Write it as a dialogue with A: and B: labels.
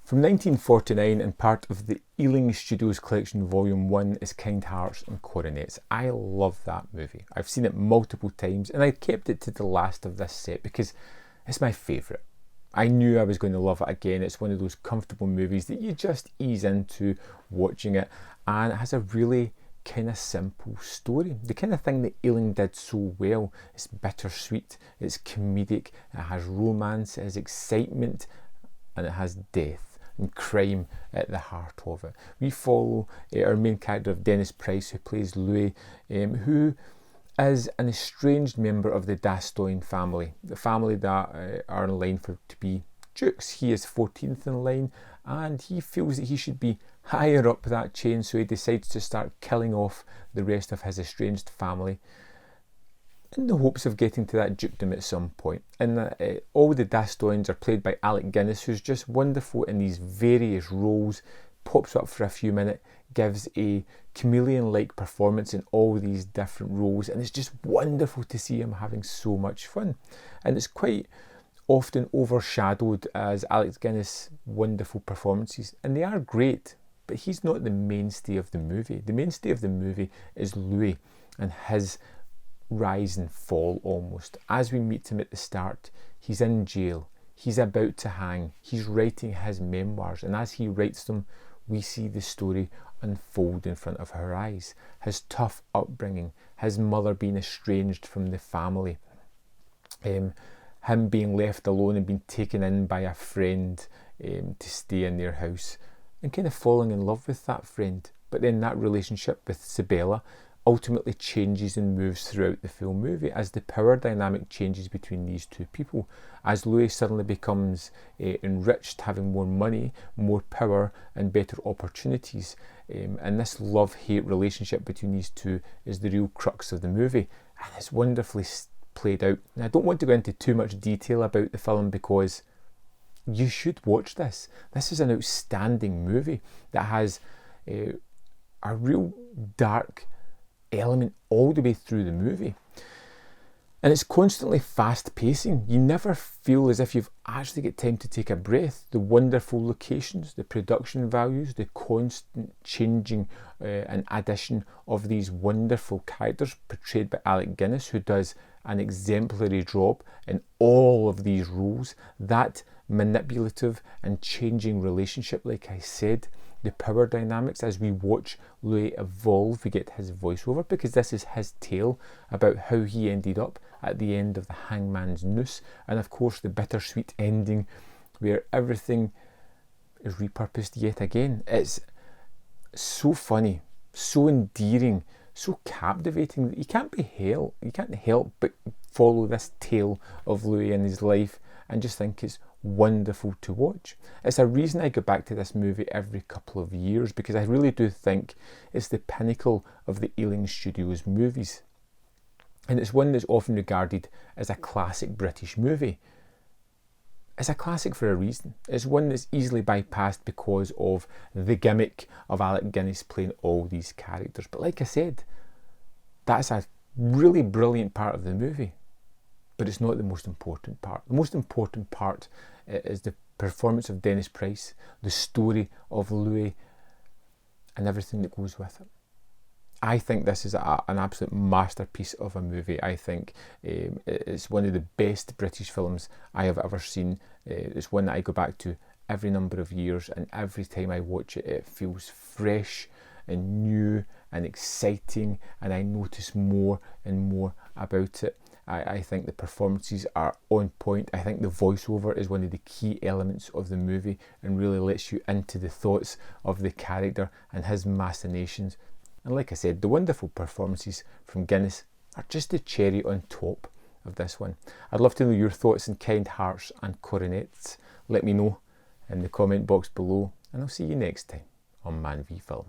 A: From 1949 and part of the Ealing Studios Collection Volume 1 is Kind Hearts and Coronets. I love that movie. I've seen it multiple times and I kept it to the last of this set because it's my favourite. I knew I was going to love it again. It's one of those comfortable movies that you just ease into watching it, and it has a really kind of simple story. The kind of thing that Ealing did so well. It's bittersweet, it's comedic, it has romance, it has excitement, and it has death and crime at the heart of it. We follow our main character of Dennis Price, who plays Louis, who is an estranged member of the Dastoin family, the family that are in line to be dukes. He is 14th in line and he feels that he should be higher up that chain, so he decides to start killing off the rest of his estranged family in the hopes of getting to that dukedom at some point. And all the Dastoins are played by Alec Guinness, who's just wonderful in these various roles, pops up for a few minutes, gives a chameleon-like performance in all these different roles, and it's just wonderful to see him having so much fun. And it's quite often overshadowed as Alec Guinness' wonderful performances, and they are great, but he's not the mainstay of the movie. The mainstay of the movie is Louis and his rise and fall almost. As we meet him at the start, he's in jail, he's about to hang, he's writing his memoirs, and as he writes them, we see the story unfold in front of our eyes. His tough upbringing, his mother being estranged from the family, him being left alone and being taken in by a friend to stay in their house, and kind of falling in love with that friend. But then that relationship with Sibella ultimately changes and moves throughout the full movie as the power dynamic changes between these two people, as Louis suddenly becomes enriched, having more money, more power and better opportunities, and this love-hate relationship between these two is the real crux of the movie, and it's wonderfully played out. And I don't want to go into too much detail about the film because you should watch this. This is an outstanding movie that has a real dark element all the way through the movie, and it's constantly fast pacing. You never feel as if you've actually got time to take a breath. The wonderful locations, the production values, the constant changing and addition of these wonderful characters portrayed by Alec Guinness, who does an exemplary job in all of these roles. That manipulative and changing relationship, like I said, the power dynamics as we watch Louis evolve. We get his voiceover because this is his tale about how he ended up at the end of the hangman's noose, and of course the bittersweet ending where everything is repurposed yet again. It's so funny, so endearing, so captivating that you can't help but follow this tale of Louis and his life and just think it's wonderful to watch. It's a reason I go back to this movie every couple of years, because I really do think it's the pinnacle of the Ealing Studios movies, and it's one that's often regarded as a classic British movie. It's a classic for a reason. It's one that's easily bypassed because of the gimmick of Alec Guinness playing all these characters, but like I said, that's a really brilliant part of the movie. But it's not the most important part. The most important part is the performance of Dennis Price, the story of Louis, and everything that goes with it. I think this is an absolute masterpiece of a movie. I think it's one of the best British films I have ever seen. It's one that I go back to every number of years, and every time I watch it, it feels fresh and new and exciting, and I notice more and more about it. I think the performances are on point. I think the voiceover is one of the key elements of the movie and really lets you into the thoughts of the character and his machinations. And like I said, the wonderful performances from Guinness are just the cherry on top of this one. I'd love to know your thoughts on Kind Hearts and Coronets. Let me know in the comment box below, and I'll see you next time on Man v Film.